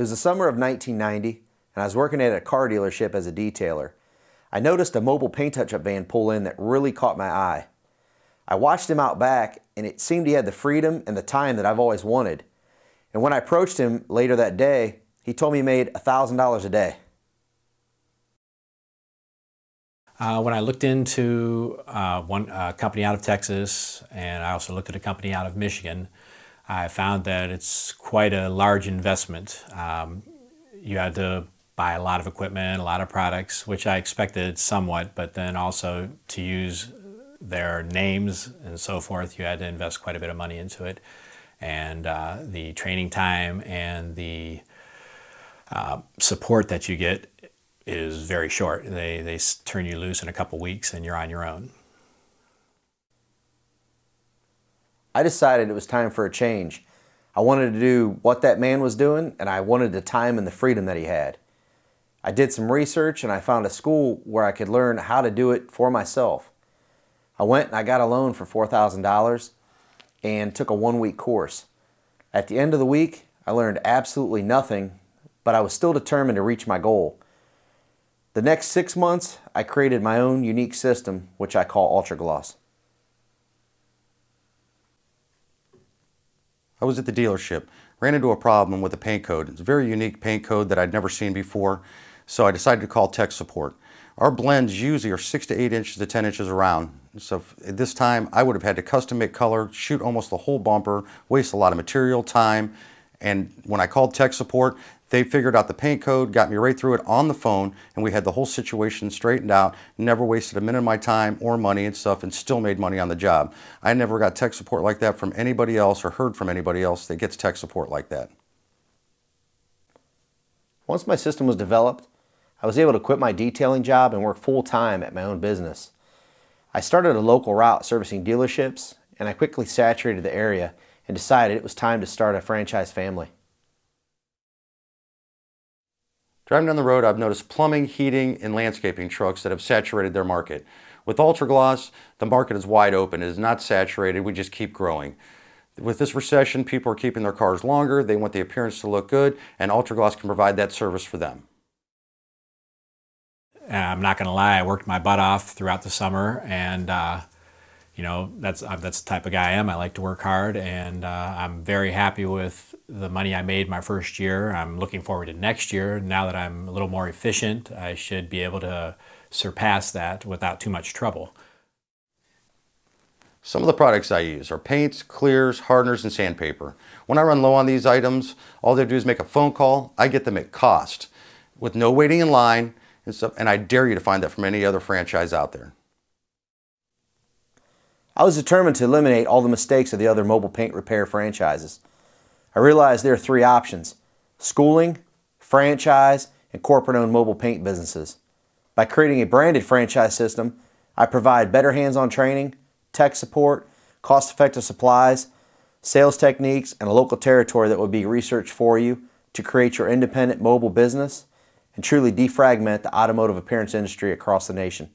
was the summer of 1990, and I was working at a car dealership as a detailer. I noticed a mobile paint touch-up van pull in that really caught my eye. I watched him out back, and it seemed he had the freedom and the time that I've always wanted. And when I approached him later that day, he told me he made $1,000 a day. When I looked into one company out of Texas, and I also looked at a company out of Michigan, I found that it's quite a large investment. You had to buy a lot of equipment, a lot of products, which I expected somewhat, but then also to use their names and so forth, you had to invest quite a bit of money into it. And the training time and the support that you get is very short. They turn you loose in a couple weeks and you're on your own. I decided it was time for a change. I wanted to do what that man was doing, and I wanted the time and the freedom that he had. I did some research and I found a school where I could learn how to do it for myself. I went and I got a loan for $4,000 and took a one-week course. At the end of the week, I learned absolutely nothing, but I was still determined to reach my goal. The next 6 months, I created my own unique system, which I call Ultragloss. I was at the dealership, ran into a problem with the paint code. It's a very unique paint code that I'd never seen before, so I decided to call tech support. Our blends usually are 6 to 8 inches to 10 inches around. So at this time, I would have had to custom make color, shoot almost the whole bumper, waste a lot of material, time, and when I called tech support, they figured out the paint code, got me right through it on the phone, and we had the whole situation straightened out, never wasted a minute of my time or money and stuff, and still made money on the job. I never got tech support like that from anybody else or heard from anybody else that gets tech support like that. Once my system was developed, I was able to quit my detailing job and work full-time at my own business. I started a local route servicing dealerships, and I quickly saturated the area and decided it was time to start a franchise family. Driving down the road, I've noticed plumbing, heating, and landscaping trucks that have saturated their market. With Ultragloss, the market is wide open. It is not saturated. We just keep growing. With this recession, people are keeping their cars longer. They want the appearance to look good, and Ultragloss can provide that service for them. I'm not going to lie, I worked my butt off throughout the summer, and you know, that's the type of guy I am. I like to work hard, and I'm very happy with the money I made my first year. I'm looking forward to next year. Now that I'm a little more efficient, I should be able to surpass that without too much trouble. Some of the products I use are paints, clears, hardeners, and sandpaper. When I run low on these items, all they do is make a phone call. I get them at cost, with no waiting in line and stuff, and I dare you to find that from any other franchise out there. I was determined to eliminate all the mistakes of the other mobile paint repair franchises. I realized there are 3 options: schooling, franchise, and corporate-owned mobile paint businesses. By creating a branded franchise system, I provide better hands-on training, tech support, cost-effective supplies, sales techniques, and a local territory that will be researched for you to create your independent mobile business and truly defragment the automotive appearance industry across the nation.